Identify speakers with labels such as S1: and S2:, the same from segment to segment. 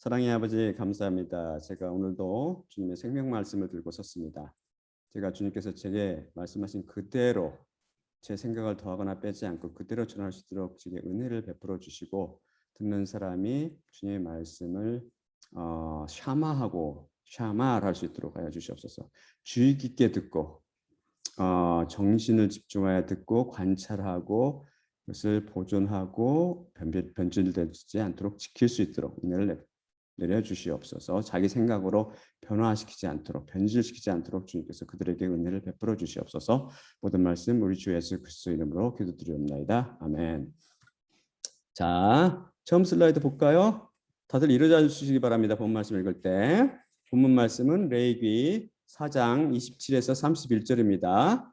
S1: 사랑의 아버지 감사합니다. 제가 오늘도 주님의 생명 말씀을 들고 섰습니다. 제가 주님께서 제게 말씀하신 그대로 제 생각을 더하거나 빼지 않고 그대로 전할 수 있도록 제게 은혜를 베풀어 주시고 듣는 사람이 주님의 말씀을 샤마할 수 있도록 하여 주시옵소서. 주의 깊게 듣고 정신을 집중하여 듣고 관찰하고 그것을 보존하고 변질되지 않도록 지킬 수 있도록 은혜를 내려주시옵소서. 자기 생각으로 변화시키지 않도록 변질시키지 않도록 주님께서 그들에게 은혜를 베풀어 주시옵소서. 모든 말씀 우리 주 예수 그리스도 이름으로 기도드리옵나이다. 아멘. 자, 처음 슬라이드 볼까요? 다들 일어나 주시기 바랍니다. 본 말씀 읽을 때. 본문 말씀은 레위기 4장 27에서 31절입니다.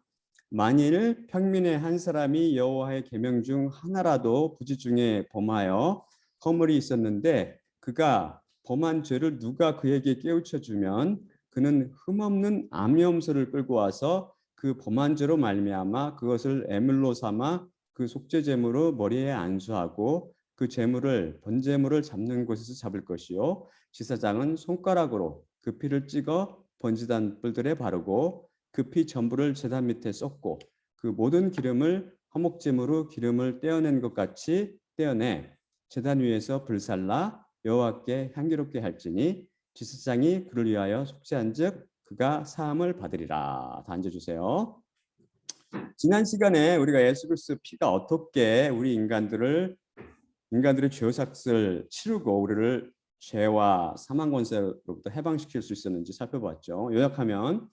S1: 만일 평민의 한 사람이 여호와의 계명 중 하나라도 부지 중에 범하여 허물이 있었는데 그가 범한 죄를 누가 그에게 깨우쳐 주면 그는 흠없는 암염소를 끌고 와서 그 범한 죄로 말미암아 그것을 애물로 삼아 그 속죄 제물로 머리에 안수하고 그 제물을 번제물을 잡는 곳에서 잡을 것이요 제사장은 손가락으로 그 피를 찍어 번제단 뿔들에 바르고 그 피 전부를 제단 밑에 쏟고 그 모든 기름을 화목제물로 기름을 떼어낸 것 같이 떼어내 제단 위에서 불살라 여호와께 향기롭게 할지니 제사장이 그를 위하여 속죄한즉 그가 사함을 받으리라. 다 앉아주세요. 지난 시간에 우리가 예수 그리스도 피가 어떻게 우리 인간들의 죄삭을 치르고 우리를 죄와 사망 권세로부터 해방시킬 수 있었는지 살펴봤죠. 요약하면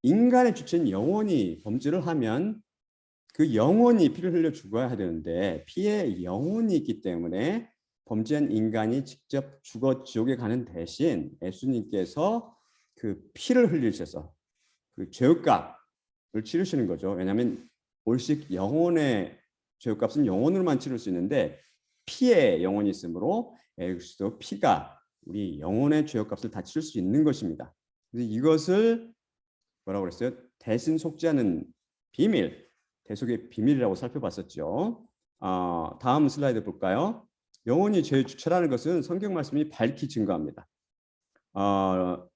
S1: 인간의 주체인 영혼이 범죄를 하면 그 영혼이 피를 흘려 죽어야 되는데 피에 영혼이 있기 때문에 범죄한 인간이 직접 죽어 지옥에 가는 대신 예수님께서 그 피를 흘리셔서 그 죄값을 치르시는 거죠. 왜냐하면 올식 영혼의 죄값은 영혼으로만 치를 수 있는데 피에 영혼이 있으므로 예수도 피가 우리 영혼의 죄값을 다 치를 수 있는 것입니다. 그래서 이것을 뭐라고 그랬어요? 대신 속죄하는 비밀, 대속의 비밀이라고 살펴봤었죠. 다음 슬라이드 볼까요? 영혼이 죄의 주체라는 것은 성경 말씀이 밝히 증거합니다.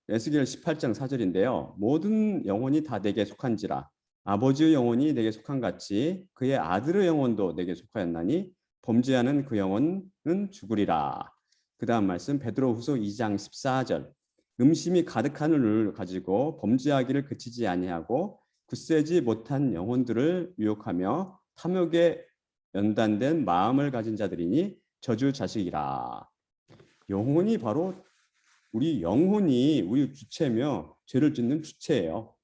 S1: 에스겔 18장 4절인데요. 모든 영혼이 다 내게 속한지라 아버지의 영혼이 내게 속한 같이 그의 아들의 영혼도 내게 속하였나니 범죄하는 그 영혼은 죽으리라. 그 다음 말씀 베드로후서 2장 14절 음심이 가득한 눈을 가지고 범죄하기를 그치지 아니하고 굳세지 못한 영혼들을 유혹하며 탐욕에 연단된 마음을 가진 자들이니 저주 자식이라. 영혼이 바로 우리 영혼이 우리 주체며 죄를 짓는 주체예요.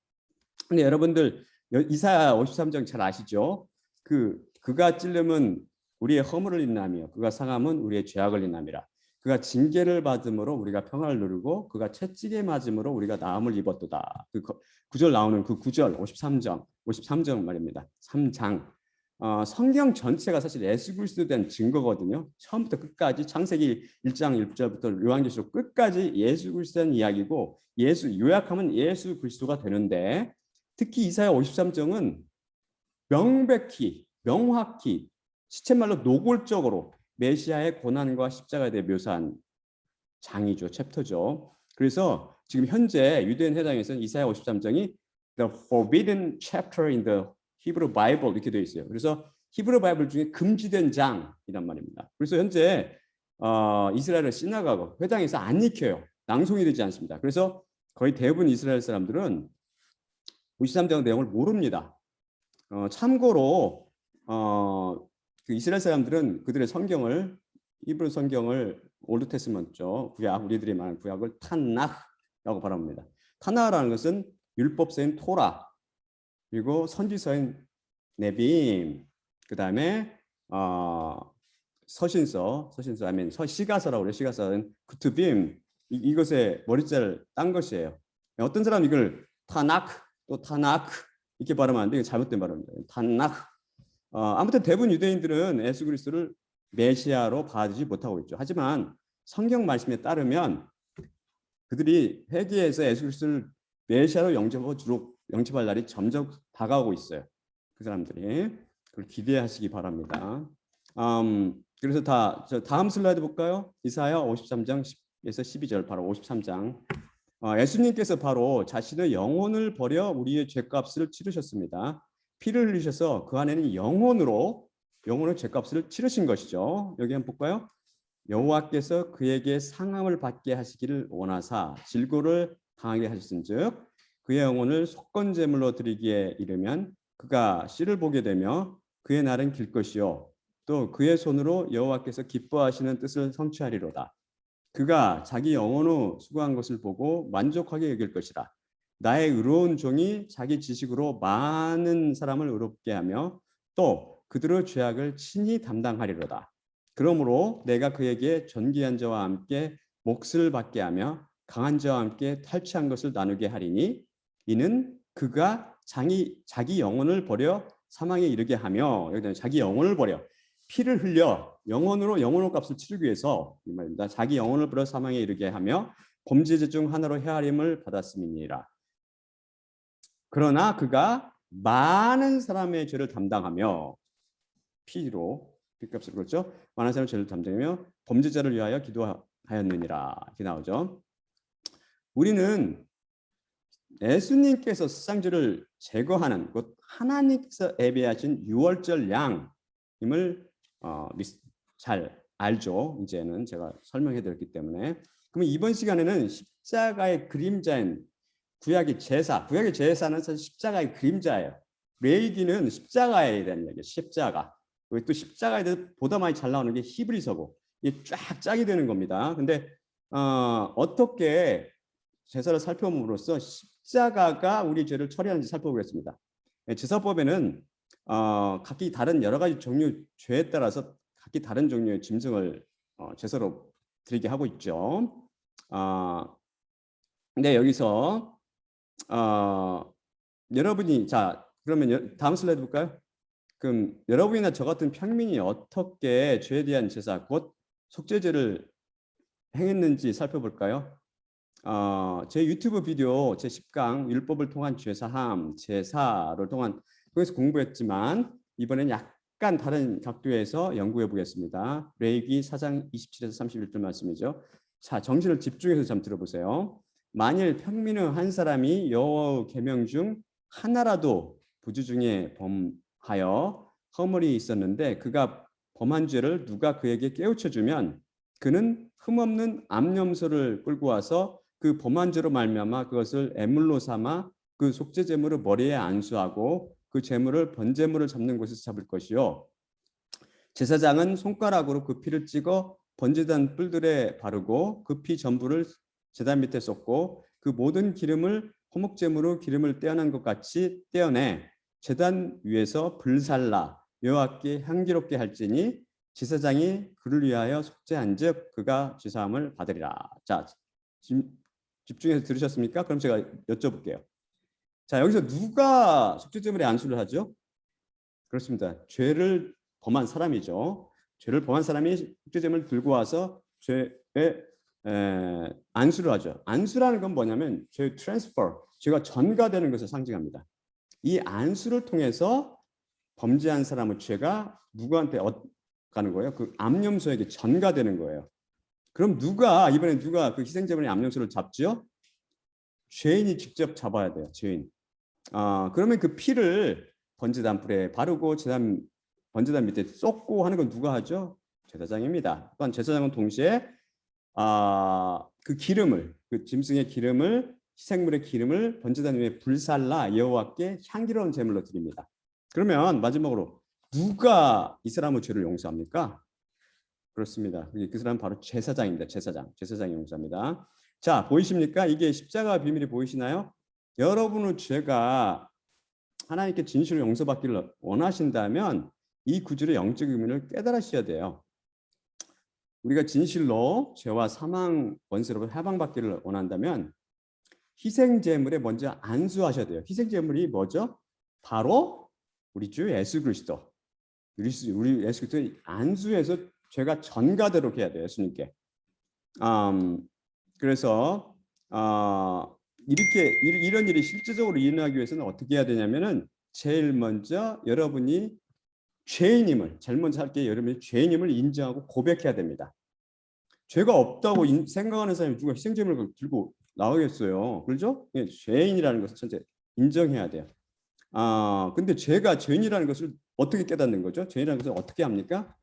S1: 근데 여러분들 이사야 53장 잘 아시죠? 그가 찔림은 우리의 허물을 인함이요 그가 상함은 우리의 죄악을 인함이라. 그가 징계를 받음으로 우리가 평화를 누리고 그가 채찍에 맞음으로 우리가 나음을 입었도다. 그 구절 나오는 그 구절 53장 말입니다. 3장. 성경 전체가 사실 예수 그리스도에 대한 증거거든요. 처음부터 끝까지 창세기 1장 1절부터 요한계시록 끝까지 예수 그리스도에 대한 이야기고 요약하면 예수 그리스도가 되는데 특히 이사야 53장은 명확히 시쳇말로 노골적으로 메시아의 고난과 십자가에 대해 묘사한 장이죠. 챕터죠. 그래서 지금 현재 유대인 해당에서는 이사야 53장이 The Forbidden Chapter in the Hebrew Bible 이렇게 되어 있어요. 그래서 히브리 바이블 중에 금지된 장이란 말입니다. 그래서 현재 이스라엘의 시나고그 회당에서 안 읽혀요. 낭송이 되지 않습니다. 그래서 거의 대부분 이스라엘 사람들은 53장 내용을 모릅니다. 참고로 그 이스라엘 사람들은 그들의 성경을 히브리 성경을 올드 테스먼트죠. 구약 우리들이 말하는 구약을 타나흐라고 발음합니다. 타나흐라는 것은 율법서인 토라 그리고 선지서인 네빔 그다음에 서신서 아니면 시가서라고 그래요. 시가서는 쿠투빔 이것에 머리자를 딴 것이에요. 어떤 사람은 이걸 타나크 또 타나크 이렇게 발음하는데 잘못된 발음입니다. 타나크. 아무튼 대부분 유대인들은 예수 그리스도를 메시아로 봐주지 못하고 있죠. 하지만 성경 말씀에 따르면 그들이 회개해서 예수 그리스도를 메시아로 영접할 날이 점점 다가오고 있어요. 그 사람들이 그걸 기대하시기 바랍니다. 그래서 다음 슬라이드 볼까요? 이사야 53장 10에서 12절 바로 53장. 예수님께서 바로 자신의 영혼을 버려 우리의 죄값을 치르셨습니다. 피를 흘리셔서 그 안에는 영혼으로 죄값을 치르신 것이죠. 여기 한번 볼까요? 여호와께서 그에게 상함을 받게 하시기를 원하사 질고를 당하게 하셨은즉 그의 영혼을 속건제물로 드리기에 이르면 그가 씨를 보게 되며 그의 날은 길 것이요 또 그의 손으로 여호와께서 기뻐하시는 뜻을 성취하리로다. 그가 자기 영혼으로 수고한 것을 보고 만족하게 여길 것이라. 나의 의로운 종이 자기 지식으로 많은 사람을 의롭게 하며 또 그들의 죄악을 친히 담당하리로다. 그러므로 내가 그에게 존귀한 자와 함께 몫을 받게 하며 강한 자와 함께 탈취한 것을 나누게 하리니 이는 그가 자기 영혼을 버려 사망에 이르게 하며 여기다 자기 영혼을 버려 피를 흘려 영혼의 값을 치르기 위해서 이 말입니다. 자기 영혼을 버려 사망에 이르게 하며 범죄자 중 하나로 헤아림을 받았음이니라. 그러나 그가 많은 사람의 죄를 담당하며 피값으로 그렇죠. 많은 사람의 죄를 담당하며 범죄자를 위하여 기도하였느니라. 이렇게 나오죠. 우리는 예수님께서 세상죄를 제거하는 곧 하나님께서 예비하신 유월절 양임을 잘 알죠. 이제는 제가 설명해 드렸기 때문에. 그러면 이번 시간에는 십자가의 그림자인 구약의 제사는 사실 십자가의 그림자예요. 레위기는 십자가에 대한 얘기예요. 십자가. 또 십자가에 대해서 보다 많이 잘 나오는 게 히브리서고 이게 쫙 짝이 되는 겁니다. 근데 어떻게 제사를 살펴봄으로써 십자가가 우리 죄를 처리하는지 살펴보겠습니다. 제사법에는 각기 다른 여러 가지 종류 죄에 따라서 각기 다른 종류의 짐승을 제사로 드리게 하고 있죠. 근데 여기서 여러분이 그러면 다음 슬라이드 볼까요? 그럼 여러분이나 저 같은 평민이 어떻게 죄에 대한 제사 곧 속죄제를 행했는지 살펴볼까요? 제 유튜브 비디오 제 10강 율법을 통한 죄사함 제사를 통한 거기서 공부했지만 이번엔 약간 다른 각도에서 연구해 보겠습니다. 레위기 4장 27에서 31절 말씀이죠. 자, 정신을 집중해서 좀 들어보세요. 만일 평민의 한 사람이 여호와의 계명 중 하나라도 부주 중에 범하여 허물이 있었는데 그가 범한 죄를 누가 그에게 깨우쳐 주면 그는 흠없는 암염소를 끌고 와서 그 범한 죄로 말미암아 그것을 애물로 삼아 그 속죄 제물을 머리에 안수하고 그 제물을 번제물을 잡는 곳에서 잡을 것이요 제사장은 손가락으로 그 피를 찍어 번제단 뿔들에 바르고 그 피 전부를 제단 밑에 쏟고 그 모든 기름을 화목제물로 기름을 떼어낸 것 같이 떼어내 제단 위에서 불살라 여호와께 향기롭게 할지니 제사장이 그를 위하여 속죄한즉 그가 죄사함을 받으리라. 자, 집중해서 들으셨습니까? 그럼 제가 여쭤볼게요. 자, 여기서 누가 속죄제물에 안수를 하죠? 그렇습니다. 죄를 범한 사람이죠. 죄를 범한 사람이 속죄제물을 들고 와서 죄에 안수를 하죠. 안수라는 건 뭐냐면 죄 트랜스퍼, 죄가 전가되는 것을 상징합니다. 이 안수를 통해서 범죄한 사람의 죄가 누구한테 가는 거예요? 그 암염소에게 전가되는 거예요. 그럼 이번에 누가 그 희생제물의 암염소를 잡죠? 죄인이 직접 잡아야 돼요. 죄인. 그러면 그 피를 번제단 뿔에 바르고 번제단 밑에 쏟고 하는 건 누가 하죠? 제사장입니다. 또한 제사장은 동시에 그 기름을 그 짐승의 기름을 희생물의 기름을 번제단 위에 불살라 여호와께 향기로운 제물로 드립니다. 그러면 마지막으로 누가 이 사람의 죄를 용서합니까? 그렇습니다. 그 사람은 바로 제사장입니다. 제사장이 용서합니다. 자, 보이십니까? 이게 십자가 비밀이 보이시나요? 여러분의 죄가 하나님께 진실로 용서받기를 원하신다면 이 구절의 영적 의미를 깨달으셔야 돼요. 우리가 진실로 죄와 사망 원수로부터 해방받기를 원한다면 희생제물에 먼저 안수하셔야 돼요. 희생제물이 뭐죠? 바로 우리 주 예수 그리스도. 우리 예수 그리스도 안수해서 죄가 전가되도록 해야 돼요. 예수님께. 그래서 이런 일이 실질적으로 일어나기 위해서는 어떻게 해야 되냐면은 제일 먼저 여러분이 죄인임을, 제일 먼저 할 게 여러분이 죄인임을 인정하고 고백해야 됩니다. 죄가 없다고 생각하는 사람이 누가 희생제물을 들고 나오겠어요. 그렇죠? 예, 죄인이라는 것을 첫째 인정해야 돼요. 근데 죄가 죄인이라는 것을 어떻게 깨닫는 거죠? 죄인이라는 것을 어떻게 합니까?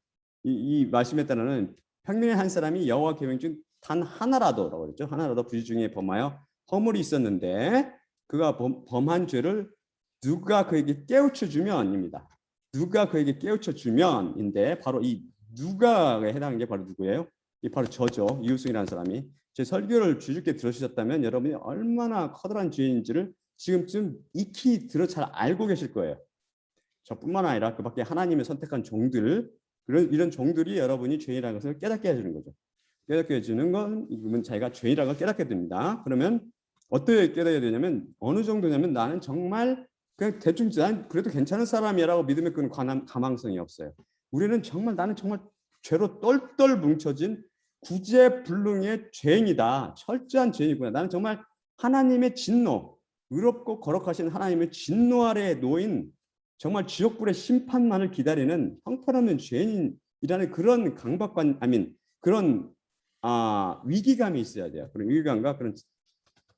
S1: 이 말씀에 따르는 평민의 한 사람이 여호와 계명 중 단 하나라도라고 그랬죠. 하나라도 불의 중에 범하여 허물이 있었는데 그가 범한 죄를 누가 그에게 깨우쳐 주면입니다. 누가 그에게 깨우쳐 주면인데 바로 이 누가에 해당하는 게 바로 누구예요? 이 바로 저죠. 이우승이라는 사람이. 제 설교를 주주께 들으셨다면 여러분이 얼마나 커다란 죄인지를 지금쯤 익히 들어 잘 알고 계실 거예요. 저뿐만 아니라 그 밖에 하나님의 선택한 종들, 이런 종들이 여러분이 죄인이라는 것을 깨닫게 해주는 거죠. 깨닫게 해주는 건 자기가 죄인이라는 걸 깨닫게 됩니다. 그러면 어떻게 깨닫게 되냐면 어느 정도냐면 나는 정말 그냥 대충 난 그래도 괜찮은 사람이라고 믿음에 끄는 가망성이 없어요. 나는 정말 죄로 똘똘 뭉쳐진 구제불능의 죄인이다. 철저한 죄인이구나. 나는 정말 하나님의 진노, 의롭고 거룩하신 하나님의 진노 아래에 놓인 정말 지옥불의 심판만을 기다리는 형편없는 죄인이라는 그런 강박관, 그런 위기감이 있어야 돼요. 그런 위기감과 그런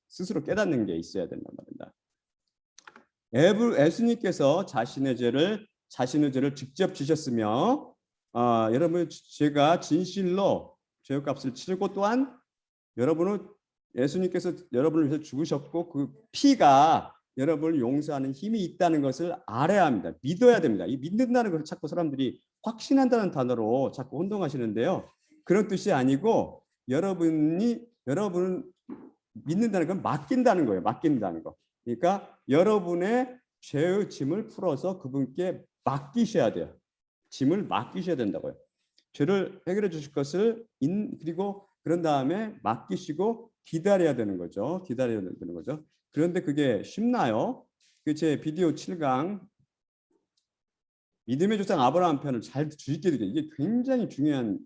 S1: 스스로 깨닫는 게 있어야 된단 말입니다. 예수님께서 자신의 죄를 직접 지셨으며 여러분 제가 진실로 죄값을 치르고 또한 예수님께서 여러분을 위해서 죽으셨고 그 피가 여러분을 용서하는 힘이 있다는 것을 알아야 합니다. 믿어야 됩니다. 이 믿는다는 것을 자꾸 사람들이 확신한다는 단어로 자꾸 혼동하시는데요. 그런 뜻이 아니고 여러분을 믿는다는 건 맡긴다는 거예요. 맡긴다는 거. 그러니까 여러분의 죄의 짐을 풀어서 그분께 맡기셔야 돼요. 짐을 맡기셔야 된다고요. 죄를 해결해 주실 것을 그리고 그런 다음에 맡기시고 기다려야 되는 거죠. 기다려야 되는 거죠. 그런데 그게 쉽나요? 제 비디오 7강 믿음의 조상 아브라함 편을 잘 주의깊게 들으세요. 이게 굉장히 중요한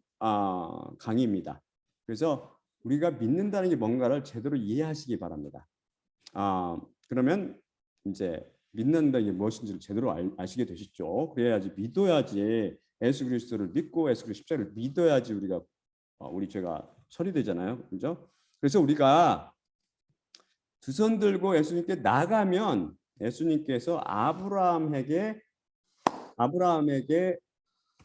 S1: 강의입니다. 그래서 우리가 믿는다는 게 뭔가를 제대로 이해하시기 바랍니다. 그러면 이제 믿는다는 게 무엇인지를 제대로 아시게 되시죠. 그래야지 믿어야지 예수 그리스도를 믿고 예수 그리스도 십자가를 믿어야지 우리 죄가 처리되잖아요. 그렇죠? 그래서 우리가 두 손 들고 예수님께 나가면 예수님께서 아브라함에게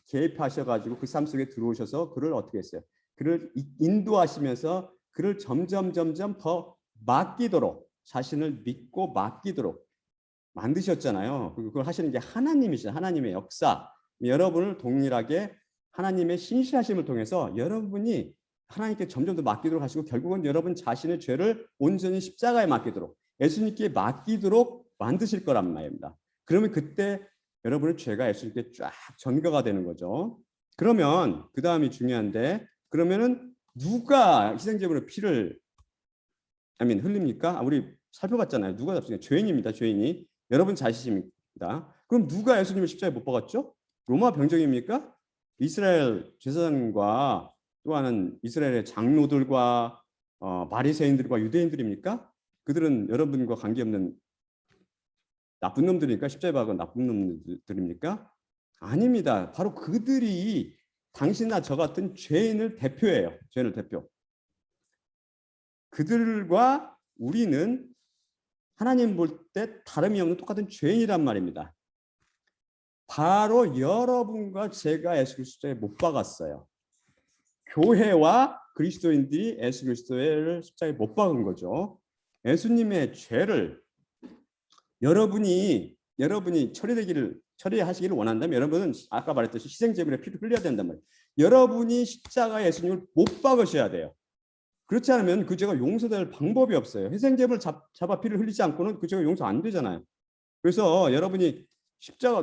S1: 개입하셔가지고 그 삶 속에 들어오셔서 그를 어떻게 했어요? 그를 인도하시면서 그를 점점 더 맡기도록 자신을 믿고 맡기도록 만드셨잖아요. 그걸 하시는 게 하나님이시죠. 하나님의 역사. 여러분을 동일하게 하나님의 신실하심을 통해서 여러분이 하나님께 점점 더 맡기도록 하시고 결국은 여러분 자신의 죄를 온전히 십자가에 맡기도록 예수님께 맡기도록 만드실 거란 말입니다. 그러면 그때 여러분의 죄가 예수님께 쫙 전가가 되는 거죠. 그러면 그 다음이 중요한데 그러면은 누가 희생제물의 피를 흘립니까? 우리 살펴봤잖아요. 누가 잡습니까? 죄인입니다. 죄인이. 여러분 자신입니다. 그럼 누가 예수님을 십자가에 못 박았죠? 로마 병정입니까? 이스라엘 제사장과 또한 이스라엘의 장로들과 바리새인들과 유대인들입니까? 그들은 여러분과 관계없는 나쁜 놈들입니까? 십자가에 박은 나쁜 놈들입니까? 아닙니다. 바로 그들이 당신이나 저 같은 죄인을 대표해요. 죄인을 대표. 그들과 우리는 하나님 볼 때 다름이 없는 똑같은 죄인이란 말입니다. 바로 여러분과 제가 예수 그리스도에 못 박았어요. 교회와 그리스도인들이 예수 그리스도를 십자가에 못 박은 거죠. 예수님의 죄를 여러분이 처리하시기를 원한다면 여러분은 아까 말했듯이 희생제물의 피를 흘려야 된단 말이에요. 여러분이 십자가에 예수님을 못 박으셔야 돼요. 그렇지 않으면 그 죄가 용서될 방법이 없어요. 희생제물을 잡아 피를 흘리지 않고는 그 죄가 용서 안 되잖아요. 그래서 여러분이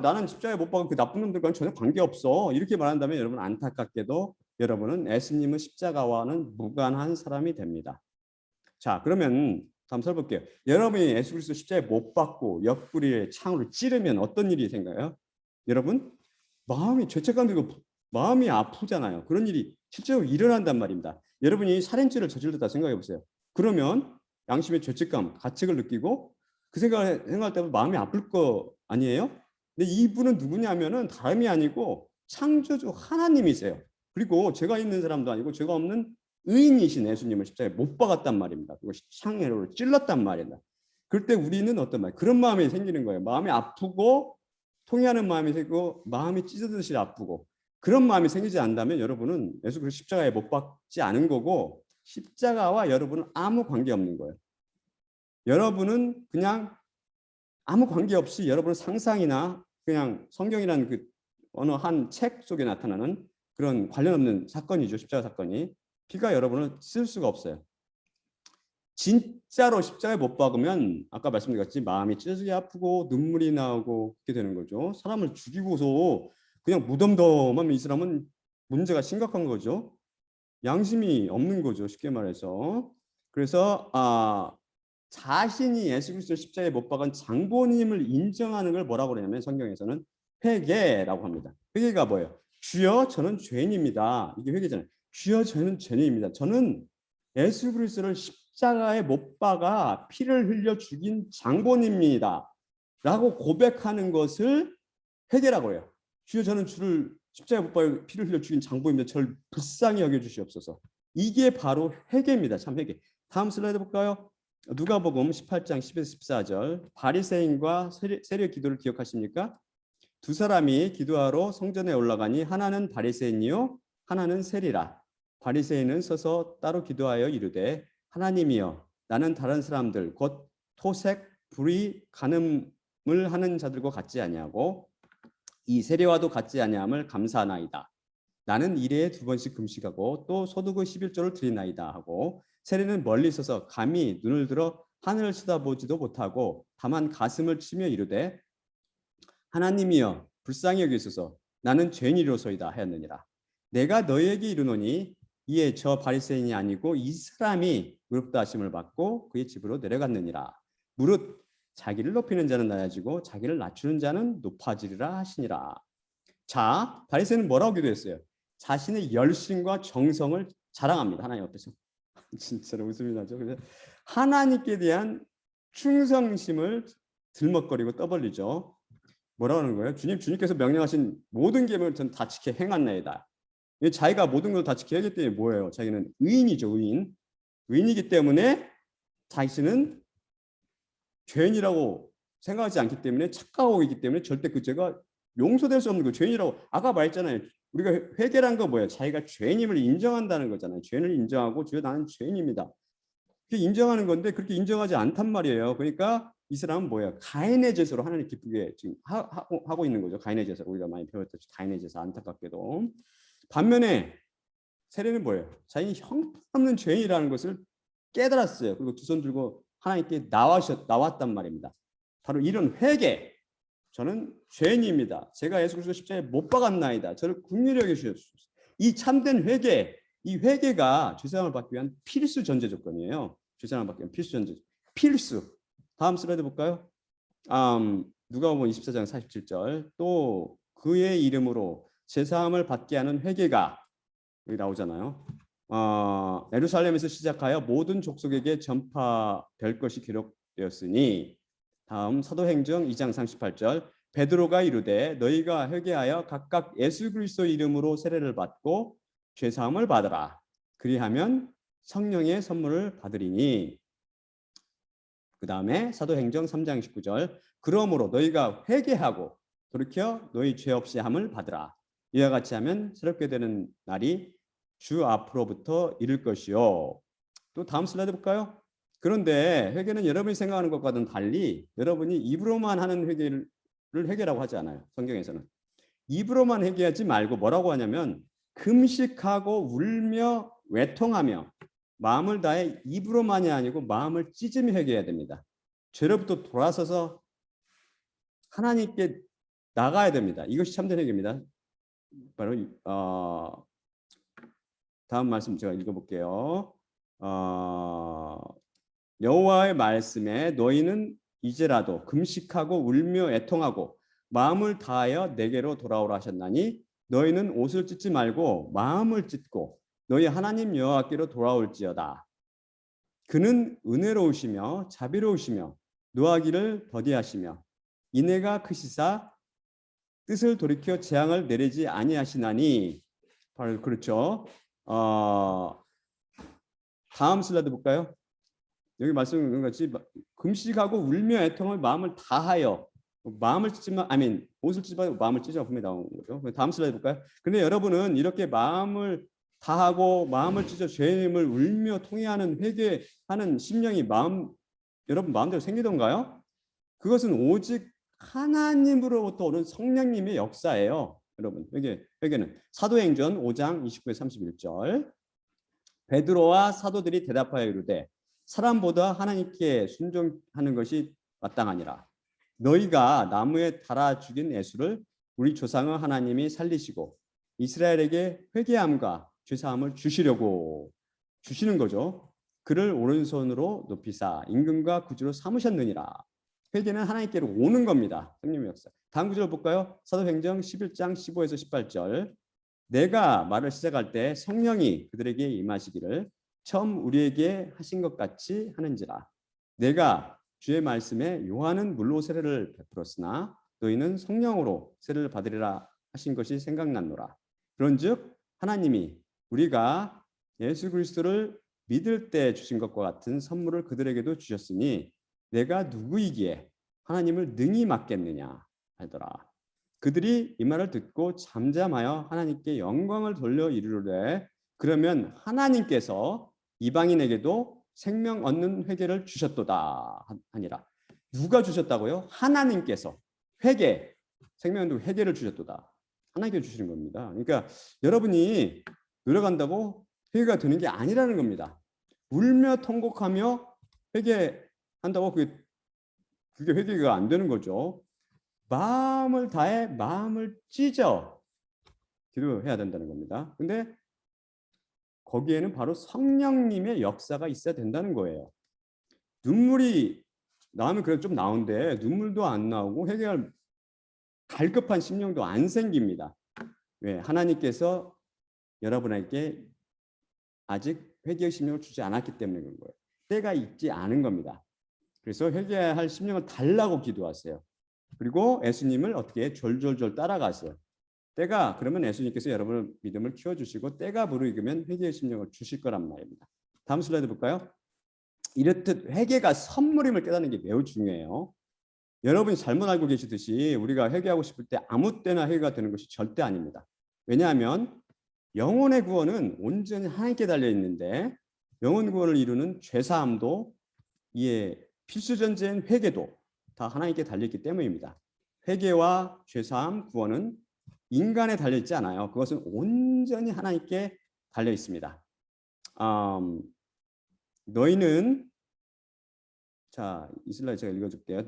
S1: 나는 십자가에 못 박은 그 나쁜 놈들과는 전혀 관계없어 이렇게 말한다면 여러분 안타깝게도 여러분은 예수님의 십자가와는 무관한 사람이 됩니다. 자, 그러면 다음 살펴볼게요. 여러분이 예수 그리스도 십자가에 못 박고 옆구리에 창으로 찌르면 어떤 일이 생겨요? 여러분 마음이 죄책감 들고 마음이 아프잖아요. 그런 일이 실제로 일어난단 말입니다. 여러분이 살인죄를 저질렀다 생각해 보세요. 그러면 양심의 죄책감, 가책을 느끼고 그 생각할 때마다 마음이 아플 거 아니에요? 근데 이분은 누구냐면은 다름이 아니고 창조주 하나님이세요. 그리고 죄가 있는 사람도 아니고 죄가 없는 의인이신 예수님을 십자가에 못 박았단 말입니다. 그리고 창으로 찔렀단 말이다. 그럴 때 우리는 어떤 말? 그런 마음이 생기는 거예요. 마음이 아프고 통회하는 마음이 생기고 마음이 찢어지듯이 아프고 그런 마음이 생기지 않는다면 여러분은 예수 그리스도 십자가에 못 박지 않은 거고 십자가와 여러분은 아무 관계 없는 거예요. 여러분은 그냥 아무 관계 없이 여러분의 상상이나 그냥 성경이라는 그 어느 한 책 속에 나타나는 그런 관련 없는 사건이죠. 십자가 사건이. 피가 여러분을 쓸 수가 없어요. 진짜로 십자가에 못 박으면 아까 말씀드렸지 마음이 찢어지게 아프고 눈물이 나오고 그렇게 되는 거죠. 사람을 죽이고서 그냥 무덤덤하면 이 사람은 문제가 심각한 거죠. 양심이 없는 거죠. 쉽게 말해서. 그래서 자신이 예수 그리스도 십자가에 못 박은 장본인임을 인정하는 걸 뭐라고 그러냐면 성경에서는 회개라고 합니다. 회개가 뭐예요? 주여 저는 죄인입니다. 이게 회개잖아요. 주여 저는 죄인입니다. 저는 예수 그리스도를 십자가에 못 박아 피를 흘려 죽인 장본입니다. 라고 고백하는 것을 회개라고 해요. 주여 저는 주를 십자가에 못 박아 피를 흘려 죽인 장본입니다. 저를 불쌍히 여겨주시옵소서. 이게 바로 회개입니다. 참 회개. 다음 슬라이드 볼까요? 누가복음 18장 10에서 14절. 바리새인과 세례 기도를 기억하십니까? 두 사람이 기도하러 성전에 올라가니 하나는 바리새인이요 하나는 세리라. 바리새인은 서서 따로 기도하여 이르되 하나님이여 나는 다른 사람들 곧 토색, 불의, 간음을 하는 자들과 같지 아니하고 이 세례와도 같지 아니함을 감사하나이다. 나는 일에 2번씩 금식하고 또 소득의 11조를 드리나이다 하고 세례는 멀리 서서 감히 눈을 들어 하늘을 쳐다보지도 못하고 다만 가슴을 치며 이르되 하나님이여 불쌍히 여기소서 나는 죄인이로소이다 하였느니라. 내가 너희에게 이르노니 이에 저 바리새인이 아니고 이 사람이 의롭다 하심을 받고 그의 집으로 내려갔느니라. 무릇 자기를 높이는 자는 낮아지고 자기를 낮추는 자는 높아지리라 하시니라. 자, 바리새인은 뭐라고 기도했어요? 자신의 열심과 정성을 자랑합니다. 하나님 앞에서. 진짜로 웃음이 나죠. 그래서 하나님께 대한 충성심을 들먹거리고 떠벌리죠. 뭐라고 하는 거예요? 주님께서 명령하신 모든 계명을 저는 다 지켜 행하나이다. 자기가 모든 걸 다 지켜야 하기 때문에 뭐예요? 자기는 의인이죠. 의인. 의인이기 때문에 자신은 죄인이라고 생각하지 않기 때문에 착각하고 있기 때문에 절대 그 죄가 용서될 수 없는 거 죄인이라고 아까 말했잖아요. 우리가 회개란 거 뭐예요? 자기가 죄인임을 인정한다는 거잖아요. 죄를 인정하고 주여 나는 죄인입니다. 그게 인정하는 건데 그렇게 인정하지 않단 말이에요. 그러니까 이 사람은 뭐예요? 가인의 제사로 하나님 기쁘게 지금 하고 있는 거죠. 가인의 제사 우리가 많이 배웠듯이 가인의 제사 안타깝게도. 반면에 세례는 뭐예요? 자신이 형편없는 죄인이라는 것을 깨달았어요. 그리고 두 손 들고 하나님께 나왔단 말입니다. 바로 이런 회개. 저는 죄인입니다. 제가 예수 그리스도 십자가에 못 박았나이다. 저를 긍휼히 여기시옵소서. 이 참된 회개, 이 회개가 죄사함을 받기 위한 필수 전제 조건이에요. 죄사함을 받기 위한 필수 전제. 필수. 다음 슬라이드 볼까요? 누가복음 24장 47절. 또 그의 이름으로 죄사함을 받게 하는 회개가 여기 나오잖아요. 예루살렘에서 시작하여 모든 족속에게 전파될 것이 기록되었으니 다음 사도행전 2장 38절 베드로가 이르되 너희가 회개하여 각각 예수 그리스도 이름으로 세례를 받고 죄사함을 받으라. 그리하면 성령의 선물을 받으리니. 그 다음에 사도행전 3장 19절 그러므로 너희가 회개하고 돌이켜 너희 죄 없이 함을 받으라. 이와 같이 하면 새롭게 되는 날이 주 앞으로부터 이를 것이요. 또 다음 슬라이드 볼까요? 그런데 회개는 여러분이 생각하는 것과는 달리 여러분이 입으로만 하는 회개를 회개라고 하지 않아요. 성경에서는. 입으로만 회개하지 말고 뭐라고 하냐면 금식하고 울며 외통하며 마음을 다해 입으로만이 아니고 마음을 찢으며 회개해야 됩니다. 죄로부터 돌아서서 하나님께 나가야 됩니다. 이것이 참된 회개입니다. 바로 다음 말씀 제가 읽어볼게요. 여호와의 말씀에 너희는 이제라도 금식하고 울며 애통하고 마음을 다하여 내게로 돌아오라 하셨나니 너희는 옷을 찢지 말고 마음을 찢고 너희 하나님 여호와께로 돌아올지어다. 그는 은혜로우시며 자비로우시며 노하기를 더디하시며 인애가 크시사 뜻을 돌이켜 재앙을 내리지 아니하시나니. 바로 그렇죠. 다음 슬라이드 볼까요? 여기 말씀드린 것이 금식하고 울며 애통을 마음을 다하여, 마음을 찢지만 옷을 찢지만 마음을 찢어 분명히 나온 거죠. 다음 슬라이드 볼까요? 근데 여러분은 이렇게 마음을 다하고 마음을 찢어 죄임을 울며 통회하는 회개하는 심령이 여러분 마음대로 생기던가요? 그것은 오직 하나님으로부터 오는 성령님의 역사예요. 여러분, 회개는 사도행전 5장 29에 31절. 베드로와 사도들이 대답하여 이르되 사람보다 하나님께 순종하는 것이 마땅하니라. 너희가 나무에 달아 죽인 예수를 우리 조상의 하나님이 살리시고 이스라엘에게 회개함과 죄사함을 주시는 거죠. 그를 오른손으로 높이사 임금과 구주로 삼으셨느니라. 회개는 하나님께로 오는 겁니다. 성령의 역사. 다음 구절 볼까요? 사도행전 11장 15에서 18절. 내가 말을 시작할 때 성령이 그들에게 임하시기를 처음 우리에게 하신 것 같이 하는지라. 내가 주의 말씀에 요한은 물로 세례를 베풀었으나 너희는 성령으로 세례를 받으리라 하신 것이 생각났노라. 그런즉 하나님이 우리가 예수 그리스도를 믿을 때 주신 것과 같은 선물을 그들에게도 주셨으니 내가 누구이기에 하나님을 능히 맡겠느냐 하더라. 그들이 이 말을 듣고 잠잠하여 하나님께 영광을 돌려 이르르되 그러면 하나님께서 이방인에게도 생명 얻는 회개를 주셨도다 하니라. 누가 주셨다고요? 하나님께서 생명 얻는 회개를 주셨도다. 하나님께 주시는 겁니다. 그러니까 여러분이 노력한다고 회개가 되는 게 아니라는 겁니다. 울며 통곡하며 회개한다고 그게 회개가 안 되는 거죠. 마음을 다해 마음을 찢어 기도해야 된다는 겁니다. 근데 거기에는 바로 성령님의 역사가 있어야 된다는 거예요. 눈물이 나오면 그래도 좀 나오는데 눈물도 안 나오고 회개할 갈급한 심령도 안 생깁니다. 왜? 하나님께서 여러분에게 아직 회개의 심령을 주지 않았기 때문에 그런 거예요. 때가 있지 않은 겁니다. 그래서 회개할 심령을 달라고 기도하세요. 그리고 예수님을 어떻게 졸졸졸 따라가세요. 그러면 예수님께서 여러분의 믿음을 키워주시고 때가 무르익으면 회개의 심령을 주실 거란 말입니다. 다음 슬라이드 볼까요? 이렇듯 회개가 선물임을 깨닫는 게 매우 중요해요. 여러분이 잘못 알고 계시듯이 우리가 회개하고 싶을 때 아무 때나 회개가 되는 것이 절대 아닙니다. 왜냐하면 영혼의 구원은 온전히 하나님께 달려 있는데 영혼 구원을 이루는 죄사함도 이에 필수전제인 회개도 다 하나님께 달려있기 때문입니다. 회개와 죄사함, 구원은 인간에 달려있지 않아요. 그것은 온전히 하나님께 달려있습니다. 너희는 이 슬라이드 제가 읽어줄게요.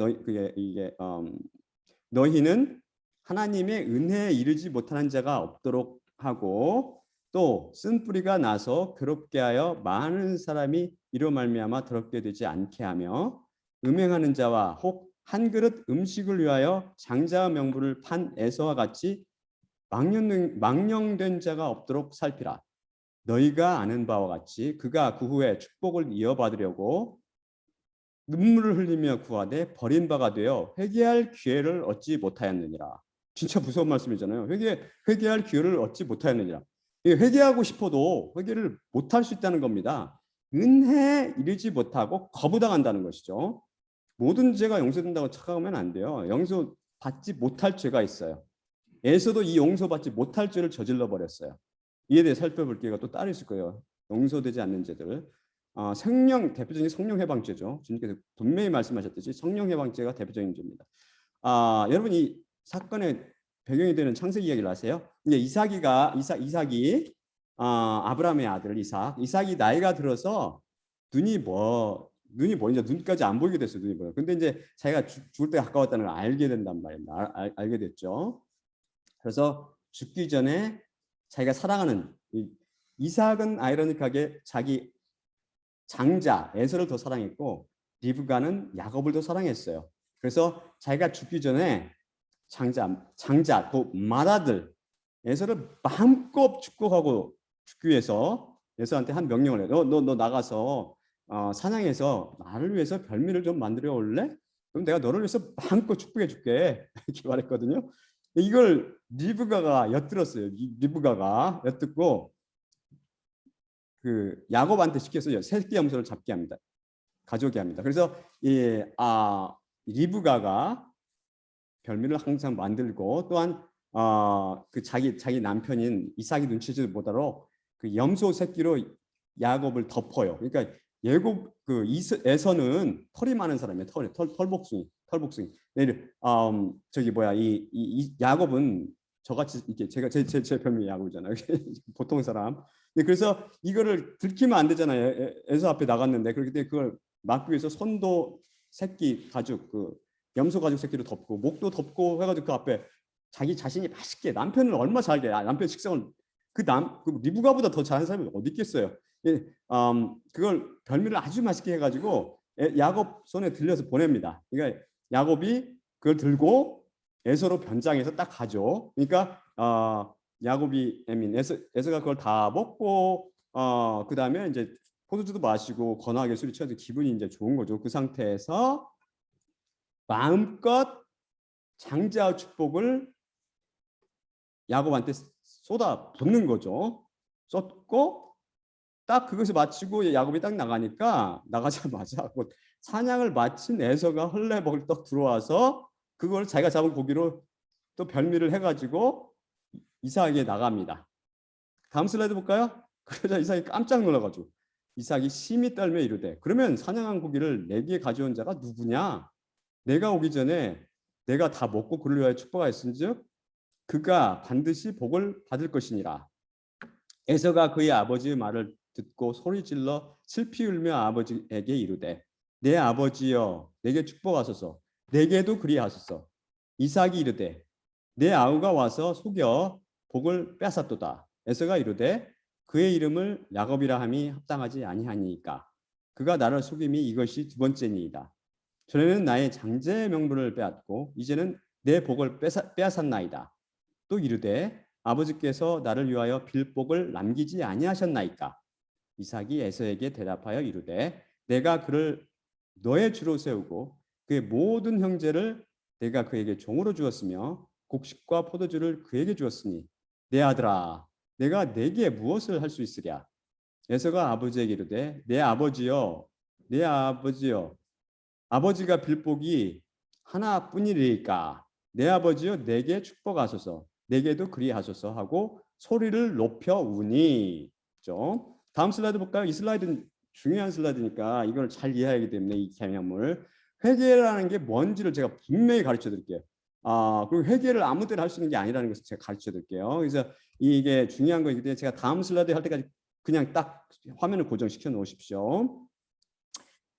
S1: 너희는 하나님의 은혜에 이르지 못하는 자가 없도록 하고 또 쓴뿌리가 나서 괴롭게 하여 많은 사람이 이로 말미암아 더럽게 되지 않게 하며 음행하는 자와 혹 한 그릇 음식을 위하여 장자의 명분을 판 에서와 같이 망령된 자가 없도록 살피라. 너희가 아는 바와 같이 그가 그 후에 축복을 이어받으려고 눈물을 흘리며 구하되 버린 바가 되어 회개할 기회를 얻지 못하였느니라. 진짜 무서운 말씀이잖아요. 회개할 기회를 얻지 못하였느니라. 회개하고 싶어도 회개를 못할 수 있다는 겁니다. 은혜에 이르지 못하고 거부당한다는 것이죠. 모든 죄가 용서된다고 착각하면 안 돼요. 용서받지 못할 죄가 있어요. 에서도 이 용서받지 못할 죄를 저질러 버렸어요. 이에 대해 살펴볼 기회가 또 따로 있을 거예요. 용서되지 않는 죄들. 대표적인 성령 해방죄죠. 주님께서 분명히 말씀하셨듯이 성령 해방죄가 대표적인 죄입니다. 여러분 이 사건의 배경이 되는 창세기 이야기를 아세요? 이제 이삭이 아브라함의 아들 이삭이 나이가 들어서 눈이 이제 눈까지 안 보이게 됐어요. 눈이 보여. 근데 이제 자기가 죽을 때 가까웠다는 걸 알게 된단 말입니다. 알게 됐죠. 그래서 죽기 전에 자기가 사랑하는 이삭은 아이러니하게 자기 장자 에서를 더 사랑했고 리브가는 야곱을 더 사랑했어요. 그래서 자기가 죽기 전에 장자 또 맏아들 에서를 마음껏 축복하고 죽기 위해서 에서한테 한 명령을 해요. 너 나가서 사냥해서 나를 위해서 별미를 좀 만들어 올래? 그럼 내가 너를 위해서 마음껏 축복해 줄게. 이렇게 말했거든요. 이걸 리브가가 엿들었어요. 리브가가 엿듣고 그 야곱한테 시켜서 새끼 염소를 잡게 합니다. 가져오게 합니다. 그래서 리브가가 별미를 항상 만들고 또한 그 자기 남편인 이삭이 눈치채지 못하도록 그 염소 새끼로 야곱을 덮어요. 그러니까 예곱 그 에서는 털이 많은 사람이에요. 털복숭이. 저기 뭐야 이 야곱은 저같이 이렇게 제 별명이 야곱이잖아요. 보통 사람. 그래서 이거를 들키면 안 되잖아요. 에서 앞에 나갔는데 그렇기 때문에 그걸 막기 위해서 손도 새끼 가죽 그 염소 가죽 새끼로 덮고 목도 덮고 해가지고 그 앞에 자기 자신이 맛있게 남편을 얼마 잘게 남편 식성을 그 리브가보다 더 잘하는 사람이 어디 있겠어요. 그걸 별미를 아주 맛있게 해가지고 야곱 손에 들려서 보냅니다. 그러니까 야곱이 그걸 들고 에서로 변장해서 딱 가죠. 그러니까 야곱이 에서가 그걸 다 먹고 그 다음에 이제 포도주도 마시고 건하게 술이 취해서 기분이 이제 좋은 거죠. 그 상태에서 마음껏 장자의 축복을 야곱한테 쏟아 붓는 거죠. 쏟고 딱 그것을 마치고 야곱이 딱 나가자마자 사냥을 마친 에서가 헐레벌떡 들어와서 그걸 자기가 잡은 고기로 또 별미를 해가지고 이삭에게 나갑니다. 다음 슬라이드 볼까요? 그러자 이삭이 깜짝 놀라가지고 이삭이 심히 떨며 이르되 그러면 사냥한 고기를 내게 가져온 자가 누구냐? 내가 오기 전에 내가 다 먹고 그를 위하여 축복하였은즉 그가 반드시 복을 받을 것이니라. 에서가 그의 아버지의 말을 듣고 소리질러 슬피 울며 아버지에게 이르되 내 아버지여 내게 축복하소서 내게도 그리하소서. 이삭이 이르되 내 아우가 와서 속여 복을 빼앗았도다. 에서가 이르되 그의 이름을 야곱이라 함이 합당하지 아니하니까 그가 나를 속임이 이것이 두 번째니이다. 전에는 나의 장제의 명분을 빼앗고 이제는 내 복을 빼앗았나이다. 또 이르되 아버지께서 나를 위하여 빌 복을 남기지 아니하셨나이까. 이삭이 에서에게 대답하여 이르되 내가 그를 너의 주로 세우고 그의 모든 형제를 내가 그에게 종으로 주었으며 곡식과 포도주를 그에게 주었으니 내 아들아 내가 내게 무엇을 할 수 있으랴. 에서가 아버지에게 이르되 내 아버지여 아버지가 빌 복이 하나뿐이리까 내 아버지여 내게 축복하소서 내게도 그리하소서 하고 소리를 높여 우니. 그렇죠? 다음 슬라이드 볼까요? 이 슬라이드는 중요한 슬라이드니까 이걸 잘 이해하기 때문에 이 개념을 회개라는 게 뭔지를 제가 분명히 가르쳐 드릴게요. 그리고 회개를 아무 때나 할 수 있는 게 아니라는 것을 제가 가르쳐 드릴게요. 그래서 이게 중요한 거이기 때문에 제가 다음 슬라이드 할 때까지 그냥 딱 화면을 고정시켜 놓으십시오.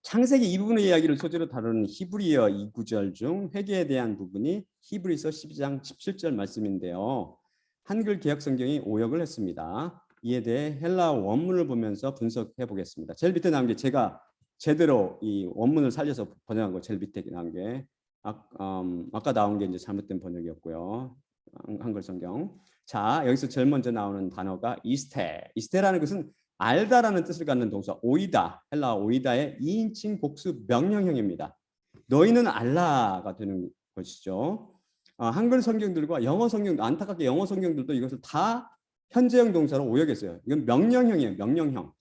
S1: 창세기 이 부분의 이야기를 소재로 다루는 히브리어 2구절 중 회개에 대한 부분이 히브리서 12장 17절 말씀인데요. 한글 개역 성경이 오역을 했습니다. 이에 대해 헬라 원문을 보면서 분석해 보겠습니다. 제일 밑에 나온 게 제가 제대로 이 원문을 살려서 번역한 거 제일 밑에 나온 게 아까 나온 게 이제 잘못된 번역이었고요. 한글 성경. 자, 여기서 제일 먼저 나오는 단어가 이스테라는 것은 알다라는 뜻을 갖는 동사 오이다, 헬라 오이다의 2인칭 복수 명령형입니다. 너희는 알라가 되는 것이죠. 한글 성경들과 영어 성경, 안타깝게 영어 성경들도 이것을 다 현재형 동사로 오역했어요. 이건 명령형이에요. 명령형.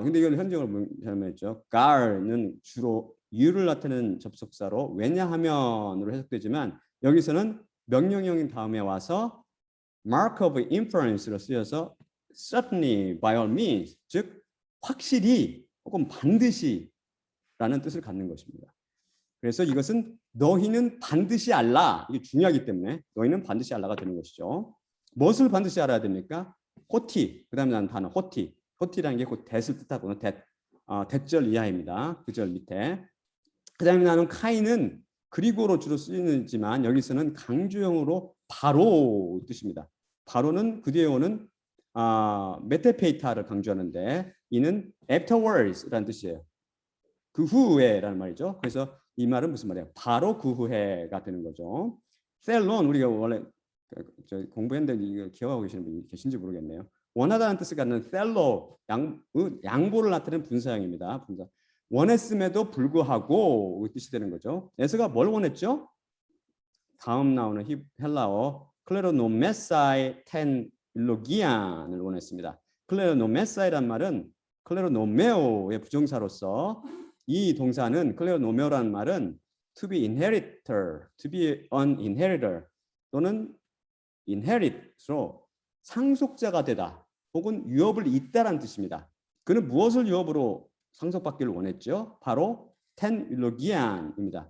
S1: 근데 이건 현재형으로 잘못했죠. gar는 주로 you를 나타내는 접속사로 왜냐하면으로 해석되지만 여기서는 명령형인 다음에 와서 mark of inference로 쓰여서 certainly, by all means, 즉 확실히 혹은 반드시라는 뜻을 갖는 것입니다. 그래서 이것은 너희는 반드시 알라. 이게 중요하기 때문에 너희는 반드시 알라가 되는 것이죠. 무엇을 반드시 알아야 됩니까? 호티, 그 다음에 나는 단어 호티. 호티라는 게 곧 대을 뜻하고는 대절 이하입니다. 그 절 밑에. 그 다음에 나는 카이는 그리고로 주로 쓰이지만 여기서는 강조형으로 바로 뜻입니다. 바로는 그 뒤에 오는 메테페이타를 강조하는데 이는 afterwards라는 뜻이에요. 그 후에라는 말이죠. 그래서 이 말은 무슨 말이에요? 바로 그 후에가 되는 거죠. 셀론 우리가 원래 공부했는데 이거 기억하고 계시는 분이 계신지 모르겠네요. 원하다는 뜻을 갖는 셀로 양보를 나타내는 분사형입니다. 분사. 원했음에도 불구하고 뜻이 되는 거죠. 에서가 뭘 원했죠? 다음 나오는 헬라어 클레로노메사이 텐 일로기안을 원했습니다. 클레로노메사이란 말은 클레로노메오의 부정사로서 이 동사는 클레로노메오라는 말은 to be inheritor, to be an inheritor 또는 inherit로 상속자가 되다 혹은 유업을 잇다라는 뜻입니다. 그는 무엇을 유업으로 상속받기를 원했죠? 바로 텐 율로기안입니다.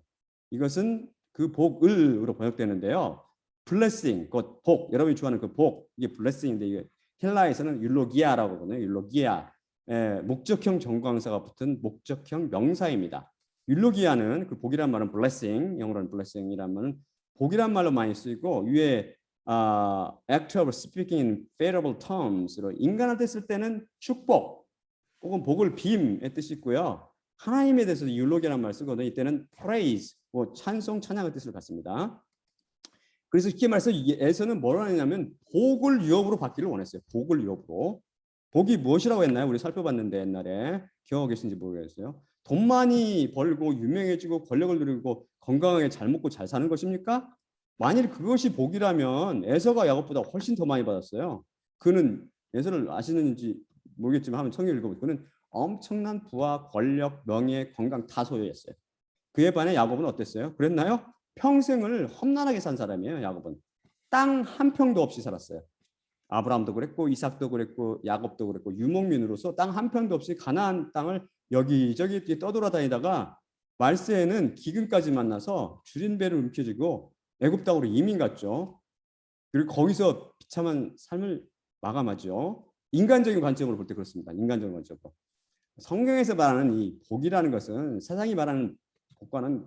S1: 이것은 그 복을로 번역되는데요. blessing, 곧 복, 여러분이 좋아하는 그 복, 이게 blessing인데 이게 헬라에서는 율로기아라고 하거든요. 율로기아, 목적형 정관사가 붙은 목적형 명사입니다. 율로기아는 그 복이란 말은 blessing, 영어로는 blessing이란 말은 복이란 말로 많이 쓰이고 위에 act of speaking in favorable terms로 인간한테 쓸 때는 축복 혹은 복을 빔의 뜻이 있고요. 하나님에 대해서 율로기라는 말을 쓰거든요. 이때는 praise, 찬송, 찬양의 뜻을 갖습니다. 그래서 쉽게 말해서 에서는 뭐라 하냐면 복을 유업으로 받기를 원했어요. 복을 유업으로. 복이 무엇이라고 했나요? 우리 살펴봤는데 옛날에 기억하고 계신지 모르겠어요. 돈 많이 벌고 유명해지고 권력을 누리고 건강하게 잘 먹고 잘 사는 것입니까? 만일 그것이 복이라면 에서가 야곱보다 훨씬 더 많이 받았어요. 그는 에서를 아시는지 모르겠지만 한번 성경 읽어보세요. 그는 엄청난 부와 권력, 명예, 건강 다 소유했어요. 그에 반해 야곱은 어땠어요? 그랬나요? 평생을 험난하게 산 사람이에요. 야곱은 땅 한 평도 없이 살았어요. 아브라함도 그랬고 이삭도 그랬고 야곱도 그랬고 유목민으로서 땅 한 평도 없이 가나안 땅을 여기저기 떠돌아다니다가 말세에는 기근까지 만나서 줄인 배를 움켜쥐고 애굽 땅으로 이민 갔죠. 그리고 거기서 비참한 삶을 마감하죠. 인간적인 관점으로 볼 때 그렇습니다. 인간적인 관점으로. 성경에서 말하는 이 복이라는 것은 세상이 말하는 복과는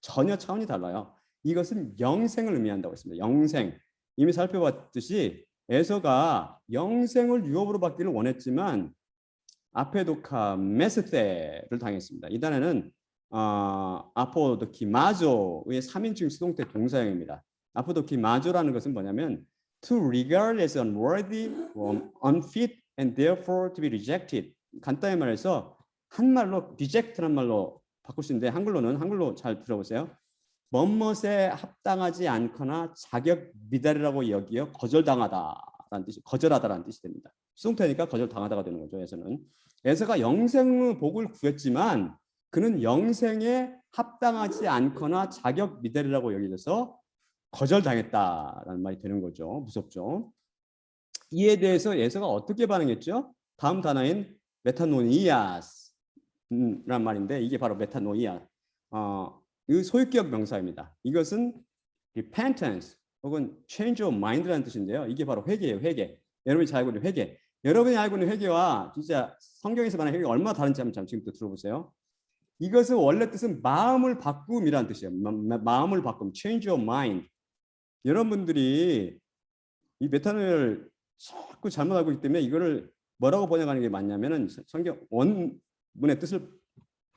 S1: 전혀 차원이 달라요. 이것은 영생을 의미한다고 했습니다. 영생. 이미 살펴봤듯이 에서가 영생을 유업으로 받기를 원했지만 아페도카 메스테를 당했습니다. 이 단어는 아포도키마조의 3인칭 수동태 동사형입니다. 아포도키마조라는 것은 뭐냐면 to regard as unworthy, unfit, and therefore to be rejected. 간단히 말해서 한말로 reject라는 말로 바꿀 수 있는데 한글로 잘 들어보세요. 멋멋에 합당하지 않거나 자격 미달이라고 여기어 거절당하다라는 뜻이 거절하다라는 뜻이 됩니다. 수동태니까 거절당하다가 되는 거죠. 에서가 영생의 복을 구했지만 그는 영생에 합당하지 않거나 자격 미달이라고 여겨져서 거절당했다라는 말이 되는 거죠. 무섭죠. 이에 대해서 에서가 어떻게 반응했죠? 다음 단어인 메타노이아스란 말인데 이게 바로 메타노이아. 이 소유격 명사입니다. 이것은 repentance 혹은 change of mind라는 뜻인데요. 이게 바로 회개예요. 회개. 여러분이 잘 알고 있는 회개. 여러분이 알고 있는 회개와 진짜 성경에서 말하는 회개가 얼마나 다른지 한번 지금부터 들어보세요. 이것은 원래 뜻은 마음을 바꿈이라는 뜻이에요. 마음을 바꿈, change of mind. 여러분들이 이 메타노이아를 자꾸 잘못 알고 있기 때문에 이거를 뭐라고 번역하는 게 맞냐면은 성경 원문의 뜻을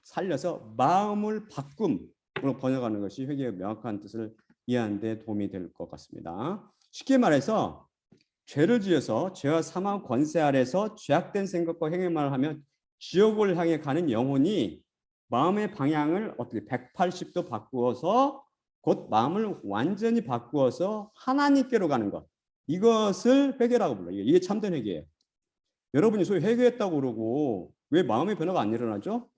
S1: 살려서 마음을 바꿈으로 번역하는 것이 회개의 명확한 뜻을 이해하는 데 도움이 될 것 같습니다. 쉽게 말해서 죄를 지어서 죄와 사망 권세 아래서 죄악된 생각과 행위만 하면 지옥을 향해 가는 영혼이 마음의 방향을 어떻게 180도 바꾸어서 곧 마음을 완전히 바꾸어서 하나님께로 가는 것. 이것을 회개라고 불러요. 이게 참된 회개예요. 여러분이 소위 회개했다고 그러고 왜 마음의 변화가 안 일어나죠?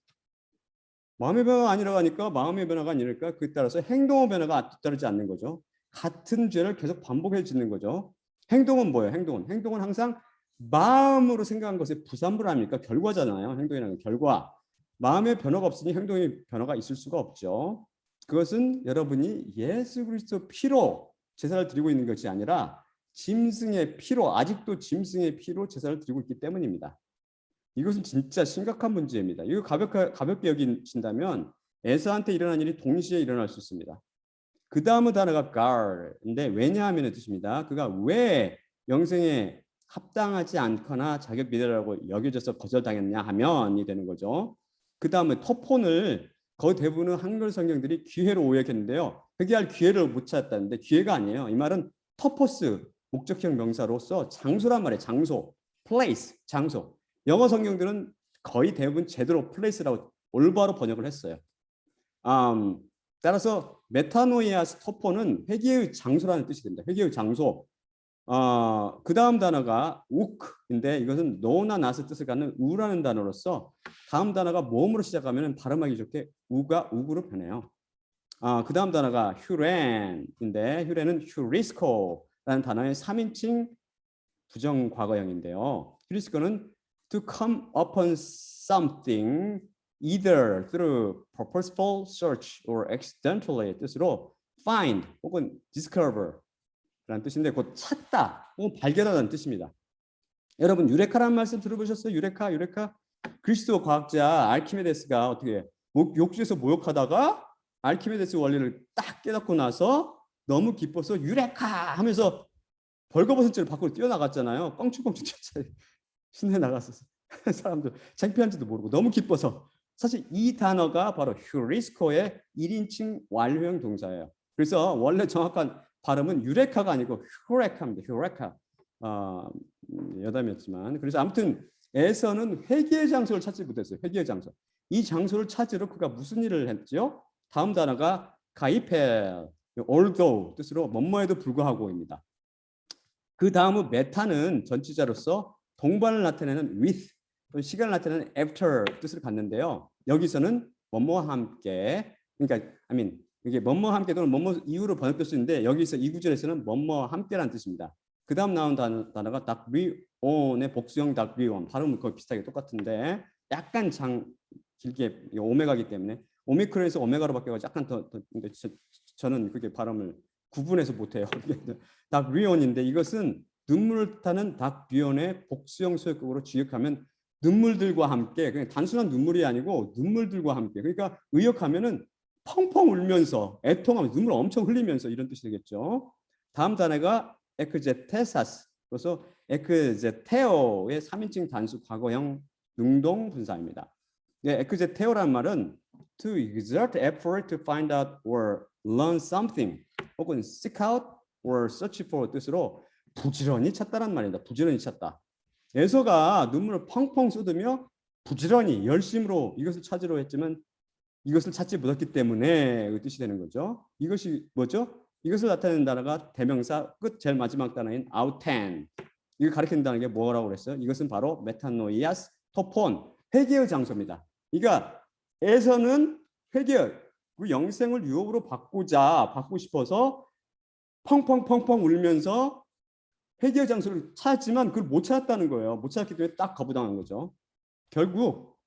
S1: 마음의 변화가 안 일어나니까 마음의 변화가 안 일어나니까 그에 따라서 행동의 변화가 뒤따르지 않는 거죠. 같은 죄를 계속 반복해 짓는 거죠. 행동은 뭐예요? 행동은 항상 마음으로 생각한 것에 부산불합니까? 결과잖아요. 행동이라는 결과. 마음의 변화가 없으니 행동의 변화가 있을 수가 없죠. 그것은 여러분이 예수 그리스도 피로 제사를 드리고 있는 것이 아니라 짐승의 피로, 아직도 짐승의 피로 제사를 드리고 있기 때문입니다. 이것은 진짜 심각한 문제입니다. 이거 가볍게 여기신다면 에서한테 일어난 일이 동시에 일어날 수 있습니다. 그 다음은 단어가 God인데 왜냐하면의 뜻입니다. 그가 왜 영생에 합당하지 않거나 자격 미달이라고 여겨져서 거절당했냐 하면이 되는 거죠. 그 다음에 토폰을 거의 대부분은 한글 성경들이 기회로 오역했는데요. 회개할 기회를 못 찾았다는데 기회가 아니에요. 이 말은 터포스 목적형 명사로서 장소란 말이에요. 장소, place, 장소. 영어 성경들은 거의 대부분 제대로 place라고 올바로 번역을 했어요. 따라서 메타노이아스 토포는 회개의 장소라는 뜻이 됩니다. 회개의 장소. 그 다음 단어가 우크인데 이것은 노나 나스 뜻을 갖는 우라는 단어로서 다음 단어가 모음으로 시작하면 발음하기 좋게 우가 우구로 변해요. 그 다음 단어가 휴렌인데 휴렌은 휴리스코라는 단어의 3인칭 부정과거형인데요. 휴리스코는 to come upon something either through purposeful search or accidentally 뜻으로 find 혹은 discover 라는 뜻인데 곧 찾다 혹은 발견하다는 뜻입니다. 여러분 유레카라는 말씀 들어보셨어요? 유레카. 그리스도 과학자 알키메데스가 어떻게 욕조에서 목욕하다가 알키메데스 원리를 딱 깨닫고 나서 너무 기뻐서 유레카 하면서 벌거벗은 채로 밖으로 뛰어나갔잖아요. 껑충껑충 신내 나갔었어. 사람들 창피한지도 모르고 너무 기뻐서. 사실 이 단어가 바로 휴리스코의 1인칭 완료형 동사예요. 그래서 원래 정확한 발음은 유레카가 아니고 휴레카입니다. 휴레카. 여담이었지만 그래서 아무튼 에서는 회개의 장소를 찾지 못했어요. 회개의 장소. 이 장소를 찾으러 그가 무슨 일을 했죠? 다음 단어가 가이펠, although 뜻으로 뭐뭐에도 불구하고입니다. 그 다음은 메타는 전치자로서 동반을 나타내는 with, 시간을 나타내는 after 뜻을 갖는데요. 여기서는 뭐뭐와 함께, 그러니까 이게 뭐뭐와 함께 또는 뭐뭐 이후로 번역될 수 있는데 여기서 이 구절에서는 뭐뭐와 함께라는 뜻입니다. 그 다음 나온 단어가 닥리온의 복수형 닥리온, 발음은 거의 비슷하게 똑같은데 약간 길게 오메가이기 때문에 오미크론에서 오메가로 바뀌어서 약간 더 근데 저는 그게 발음을 구분해서 못해요. 닥리온인데 이것은 눈물을 타는 닥리온의 복수형 소유격으로 지역하면 눈물들과 함께, 그냥 단순한 눈물이 아니고 눈물들과 함께. 그러니까 의역하면은 펑펑 울면서 애통하면서 눈물 엄청 흘리면서 이런 뜻이 되겠죠. 다음 단어가 에크제테사스. 그래서 에크제테오의 3인칭 단수 과거형 능동 분사입니다. 에크제테오란 말은 to exert effort to find out or learn something 혹은 seek out or search for 뜻으로 부지런히 찾다란 말입니다. 부지런히 찾다. 에서가 눈물을 펑펑 쏟으며 부지런히 열심으로 이것을 찾으려 했지만 이것을 찾지 못했기 때문에 그 뜻이 되는 거죠. 이것이 뭐죠? 이것을 나타내는 단어가 대명사 끝 제일 마지막 단어인 아우텐. 이걸 가리킨다는 게 뭐라고 그랬어요? 이것은 바로 메타노이아스 토폰, 회개의 장소입니다. 그러니까 에서는 회개, 그 영생을 유업으로 받고 싶어서 펑펑펑펑 울면서 회개의 장소를 찾았지만 그걸 못 찾았다는 거예요. 못 찾았기 때문에 딱 거부당한 거죠. 결국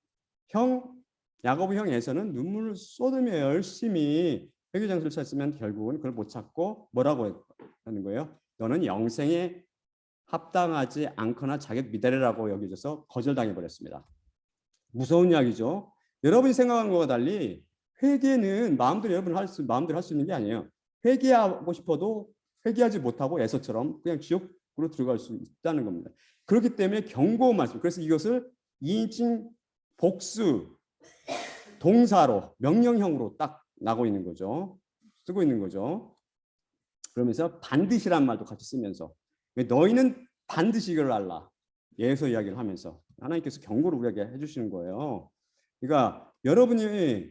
S1: 야고보 형에서는 눈물을 쏟으며 열심히 회개 장소를 찾았으면 결국은 그걸 못 찾고 뭐라고 하는 거예요? 너는 영생에 합당하지 않거나 자격 미달이라고 여겨져서 거절당해 버렸습니다. 무서운 이야기죠. 여러분이 생각하는 것과 달리 회개는 마음대로 여러분 마음대로 할 수 있는 게 아니에요. 회개하고 싶어도 회개하지 못하고 에서처럼 그냥 지옥으로 들어갈 수 있다는 겁니다. 그렇기 때문에 경고 말씀. 그래서 이것을 2인칭 복수 동사로 명령형으로 딱 나고 있는 거죠. 쓰고 있는 거죠. 그러면서 반드시란 말도 같이 쓰면서 너희는 반드시 이걸 알라. 예서 이야기를 하면서 하나님께서 경고를 우리에게 해주시는 거예요. 그러니까 여러분이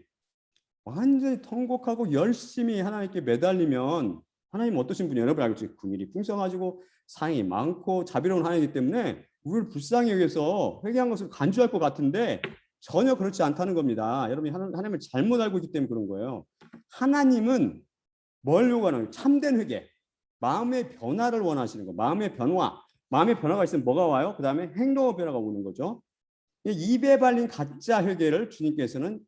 S1: 완전히 통곡하고 열심히 하나님께 매달리면 하나님 어떠신 분이 여러분 알고 있죠? 긍휼이 풍성하시고 사랑이 많고 자비로운 하나님이기 때문에 우리를 불쌍히 여기서 회개한 것을 간주할 것 같은데 전혀 그렇지 않다는 겁니다. 여러분이 하나님을 잘못 알고 있기 때문에 그런 거예요. 하나님은 뭘 요구하는 거예요? 참된 회개. 마음의 변화를 원하시는 거. 마음의 변화가 있으면 뭐가 와요? 그 다음에 행동의 변화가 오는 거죠. 입에 발린 가짜 회개를 주님께서는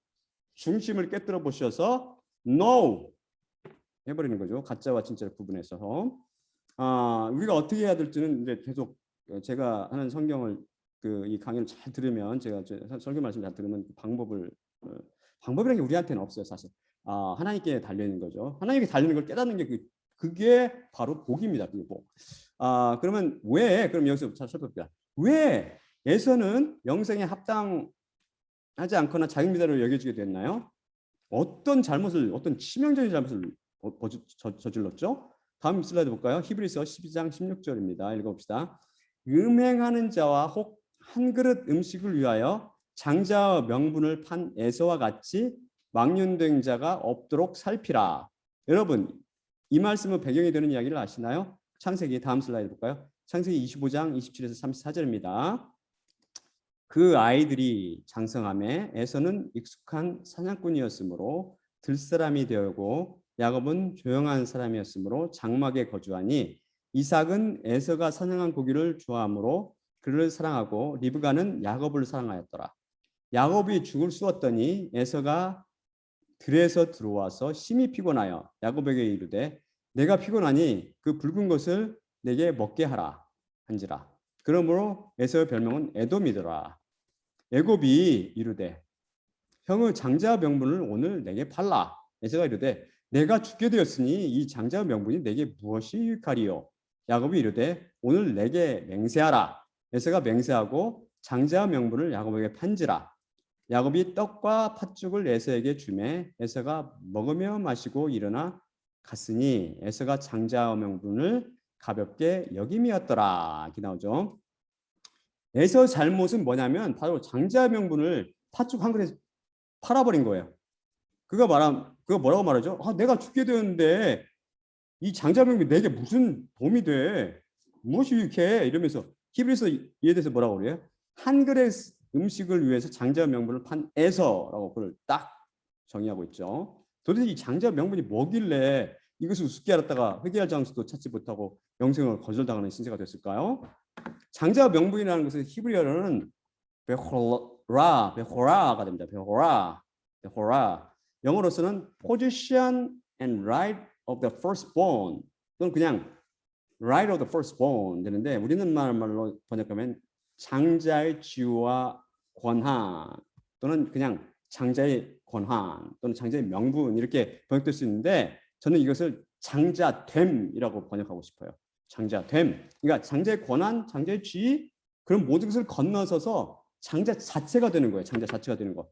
S1: 중심을 깨뜨려 보셔서 no 해버리는 거죠. 가짜와 진짜를 구분해서. 우리가 어떻게 해야 될지는 이제 계속 제가 하는 성경을 이 강의를 잘 들으면 제가 설교 말씀 잘 들으면 방법이라는 게 우리한테는 없어요. 사실 하나님께 달려 있는 거죠. 하나님께 달리는 걸 깨닫는 게 그게 바로 복입니다. 그게 복. 그러면 왜? 그럼 여기서 잘 살펴봅시다. 왜 에서는 영생에 합당하지 않거나 자격미달로 여겨지게 됐나요? 어떤 치명적인 잘못을 저질렀죠? 다음 슬라이드 볼까요? 히브리서 12장 16절입니다. 읽어봅시다. 음행하는 자와 혹 한 그릇 음식을 위하여 장자와 명분을 판 에서와 같이 망령된 자가 없도록 살피라. 여러분 이 말씀은 배경이 되는 이야기를 아시나요? 창세기 다음 슬라이드 볼까요? 창세기 25장 27에서 34절입니다. 그 아이들이 장성함에 에서는 익숙한 사냥꾼이었으므로 들사람이 되었고 야곱은 조용한 사람이었으므로 장막에 거주하니 이삭은 에서가 사냥한 고기를 좋아하므로 그를 사랑하고 리브가는 야곱을 사랑하였더라. 야곱이 죽을 쑤었더니 에서가 들에서 들어와서 심히 피곤하여 야곱에게 이르되 내가 피곤하니 그 붉은 것을 내게 먹게 하라 한지라. 그러므로 에서의 별명은 에돔이더라. 야곱이 이르되 형의 장자 명분을 오늘 내게 팔라. 에서가 이르되 내가 죽게 되었으니 이 장자 명분이 내게 무엇이 유익하리요. 야곱이 이르되 오늘 내게 맹세하라. 에서가 맹세하고 장자 명분을 야곱에게 판지라. 야곱이 떡과 팥죽을 에서에게 주매 에서가 먹으며 마시고 일어나 갔으니 에서가 장자 명분을 가볍게 여김이었더라. 이렇게 나오죠. 에서 잘못은 뭐냐면 바로 장자 명분을 팥죽 한 그릇 팔아버린 거예요. 그거 뭐라고 말하죠? 내가 죽게 되었는데 이 장자 명분이 내게 무슨 도움이 돼? 무엇이 유익해? 이러면서 히브리서 이에 대해서 뭐라고 그래요? 한 그릇 음식을 위해서 장자 명분을 판 에서라고 그걸 딱 정의하고 있죠. 도대체 이 장자 명분이 뭐길래 이것을 우습게 알았다가 회개할 장소도 찾지 못하고 영생을 거절당하는 신세가 됐을까요? 장자 명분이라는 것은 히브리어로는 베호라가 됩니다. 베호라. 영어로서는 position and right of the firstborn 또는 그냥 right of the firstborn 되는데 우리는 말로 번역하면 장자의 지위와 권한 또는 그냥 장자의 권한 또는 장자의 명분 이렇게 번역될 수 있는데 저는 이것을 장자됨이라고 번역하고 싶어요. 장자됨. 그러니까 장자의 권한, 장자의 지위 그런 모든 것을 건너서서 장자 자체가 되는 거예요. 장자 자체가 되는 거.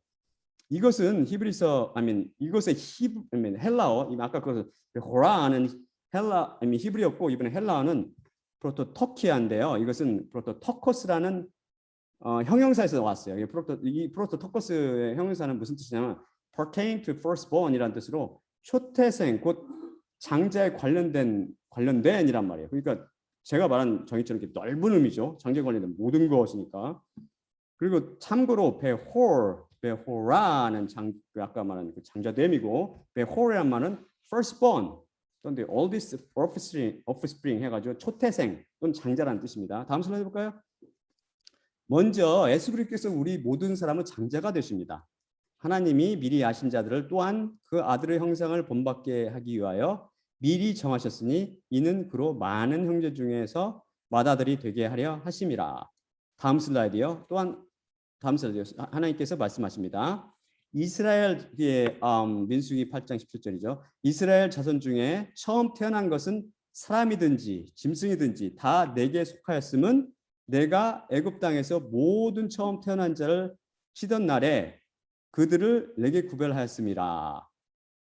S1: 이것은 히브리서 이것의 헬라어 아까 그 호라는 히브리였고 이번에 헬라어는 프로토 터키아인데요. 이것은 프로토 터커스라는 형용사에서 왔어요. 이 프로토 터커스의 형용사는 무슨 뜻이냐면 pertain to firstborn이라는 뜻으로 초태생 곧 장자에 관련된이란 말이에요. 그러니까 제가 말한 정의처럼 이렇게 넓은 의미죠. 장자에 관련된 모든 것이니까. 그리고 참고로 베호라는 아까 말한 그 장자됨이고 베호라는 말은 firstborn 또는 the oldest offspring 해가지고 초태생 또는 장자라는 뜻입니다. 다음 슬라이드 볼까요? 먼저 예수 그리스도께서 우리 모든 사람은 장자가 되십니다. 하나님이 미리 아신 자들을 또한 그 아들의 형상을 본받게 하기 위하여 미리 정하셨으니 이는 그로 많은 형제 중에서 맏아들이 되게 하려 하심이라. 다음 슬라이드요. 또한 다음 슬라이드 하나님께서 말씀하십니다. 이스라엘의 민수기 8장 17절이죠. 이스라엘 자손 중에 처음 태어난 것은 사람이든지 짐승이든지 다 내게 속하였음은 내가 애굽 땅에서 모든 처음 태어난 자를 치던 날에 그들을 내게 구별하였음이라.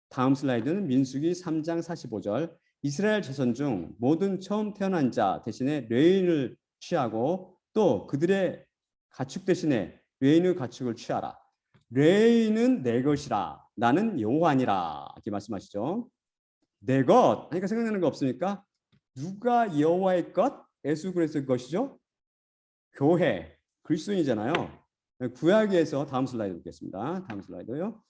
S1: 다음 슬라이드는 민수기 3장 45절. 이스라엘 자손 중 모든 처음 태어난 자 대신에 레인을 취하고 또 그들의 가축 대신에 레인의 가축을 취하라. 레인은 내 것이라 나는 여호와니라. 이렇게 말씀하시죠. 내 것 하니까 생각나는 거 없습니까? 누가 여호와의 것? 예수 그리스도의 것이죠. 교회 그리스도인이잖아요. 구약에서 다음 슬라이드 보겠습니다. 다음 슬라이드요.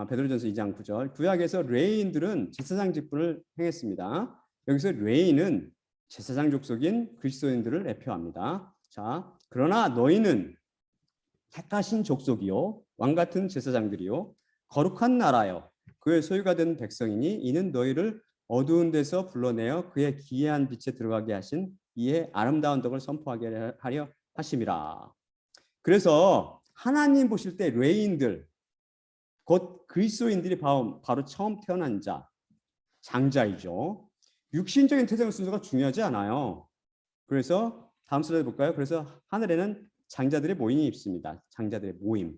S1: 베드로전서 2장 9절. 구약에서 레인들은 제사장 직분을 행했습니다. 여기서 레인은 제사장 족속인 그리스도인들을 대표합니다. 자, 그러나 너희는 택하신 족속이요 왕 같은 제사장들이요 거룩한 나라요 그의 소유가 된 백성이니 이는 너희를 어두운 데서 불러내어 그의 기이한 빛에 들어가게 하신 이의 아름다운 덕을 선포하게 하려 하심이라. 그래서 하나님 보실 때 레인들 곧 그리스도인들이 바로 처음 태어난 자 장자이죠. 육신적인 태생 순서가 중요하지 않아요. 그래서 다음 슬라이드 볼까요? 그래서 하늘에는 장자들의 모임이 있습니다. 장자들의 모임.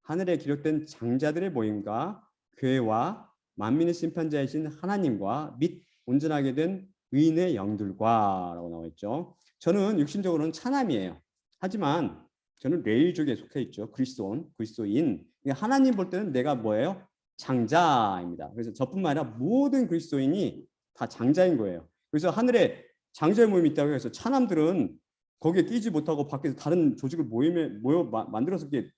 S1: 하늘에 기록된 장자들의 모임과 교회와 만민의 심판자이신 하나님과 및 온전하게 된 의인의 영들과 라고 나와 있죠. 저는 육신적으로는 차남이에요. 하지만 저는 레위족에 속해 있죠. 그리스도인. 하나님 볼 때는 내가 뭐예요? 장자입니다. 그래서 저뿐만 아니라 모든 그리스도인이 다 장자인 거예요. 그래서 하늘에 장자의 모임이 있다고 해서 차남들은 거기에 끼지 못하고 밖에서 다른 조직을 모여 만들어서 이렇게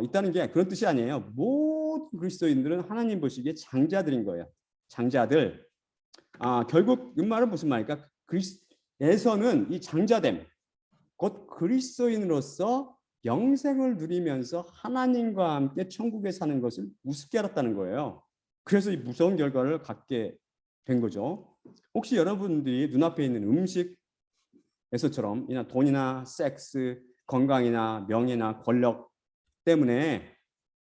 S1: 있다는 게 그런 뜻이 아니에요. 모든 그리스도인들은 하나님 보시기에 장자들인 거예요. 장자들. 결국 이 말은 무슨 말일까? 그리스에서는 이 장자됨, 곧 그리스도인으로서 영생을 누리면서 하나님과 함께 천국에 사는 것을 우습게 알았다는 거예요. 그래서 이 무서운 결과를 갖게 된 거죠. 혹시 여러분들이 눈앞에 있는 음식에서처럼 돈이나 섹스, 건강이나 명예나 권력 때문에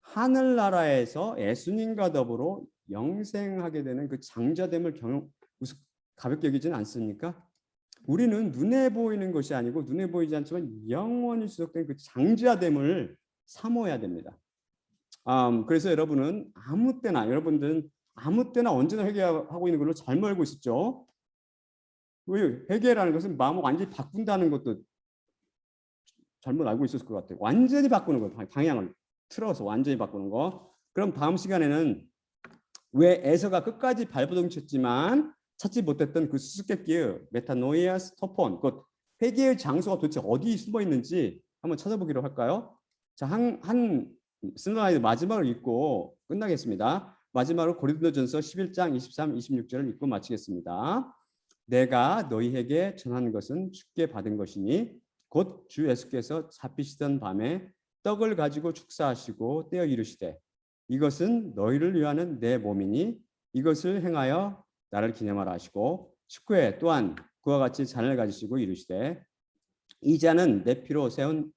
S1: 하늘나라에서 예수님과 더불어 영생하게 되는 그 장자됨을 가볍게 여기지는 않습니까? 우리는 눈에 보이는 것이 아니고 눈에 보이지 않지만 영원히 지속된 그 장자됨을 사모해야 됩니다. 그래서 여러분들은 아무 때나 언제나 회개하고 있는 걸로 잘못 알고 있었죠. 회개라는 것은 마음을 완전히 바꾼다는 것도 잘못 알고 있었을 것 같아요. 완전히 바꾸는 거, 방향을 틀어서 완전히 바꾸는 거. 그럼 다음 시간에는 왜 에서가 끝까지 발버둥 쳤지만 찾지 못했던 그 수수께끼의 메타노이아 스토폰, 그 회개의 장소가 도대체 어디 숨어 있는지 한번 찾아보기로 할까요? 자, 한 슬라이드 마지막을 읽고 끝나겠습니다. 마지막으로 고린도전서 11장 23, 26절을 읽고 마치겠습니다. 내가 너희에게 전한 것은 주께 받은 것이니 곧 주 예수께서 잡히시던 밤에 떡을 가지고 축사하시고 떼어 이르시되 이것은 너희를 위하는 내 몸이니 이것을 행하여 나를 기념하라 하시고 19회 또한 그와 같이 잔을 가지시고 이르시되 이 잔은 내 피로 세운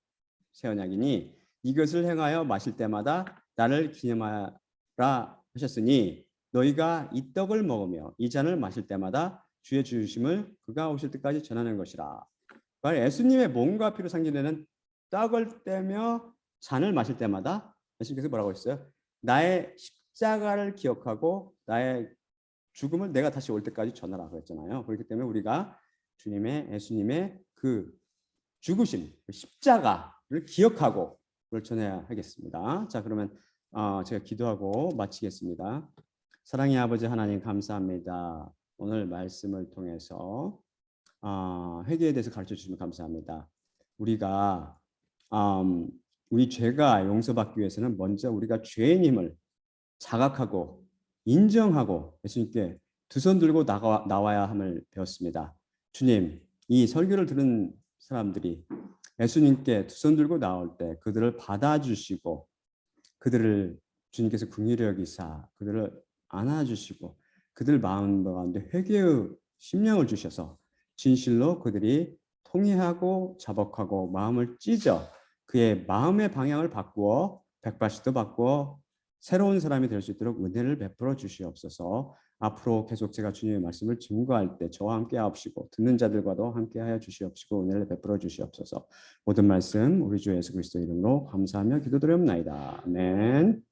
S1: 새 언약이니 이것을 행하여 마실 때마다 나를 기념하라 하셨으니 너희가 이 떡을 먹으며 이 잔을 마실 때마다 주의 죽으심을 그가 오실 때까지 전하는 것이라. 예수님의 몸과 피로 상징되는 떡을 떼며 잔을 마실 때마다 예수님께서 뭐라고 했어요? 나의 십자가를 기억하고 나의 죽음을 내가 다시 올 때까지 전하라 그랬잖아요. 그렇기 때문에 우리가 예수님의 그 죽으심, 그 십자가를 기억하고 그걸 전해야 하겠습니다. 자, 그러면 제가 기도하고 마치겠습니다. 사랑의 아버지 하나님 감사합니다. 오늘 말씀을 통해서 회개에 대해서 가르쳐 주시면 감사합니다. 우리가 우리 죄가 용서받기 위해서는 먼저 우리가 죄인임을 자각하고 인정하고 예수님께 두 손 들고 나와야 함을 배웠습니다. 주님, 이 설교를 들은 사람들이 예수님께 두 손 들고 나올 때 그들을 받아주시고 그들을 주님께서 긍휼히 여기사 그들을 안아주시고 그들 마음 가운데 회개의 심령을 주셔서 진실로 그들이 통회하고 자복하고 마음을 찢어 그의 마음의 방향을 바꾸어 180도 바꾸어 새로운 사람이 될 수 있도록 은혜를 베풀어 주시옵소서. 앞으로 계속 제가 주님의 말씀을 증거할 때 저와 함께 하옵시고 듣는 자들과도 함께 하여 주시옵시고 은혜를 베풀어 주시옵소서. 모든 말씀 우리 주 예수 그리스도 이름으로 감사하며 기도드리옵나이다. 아멘.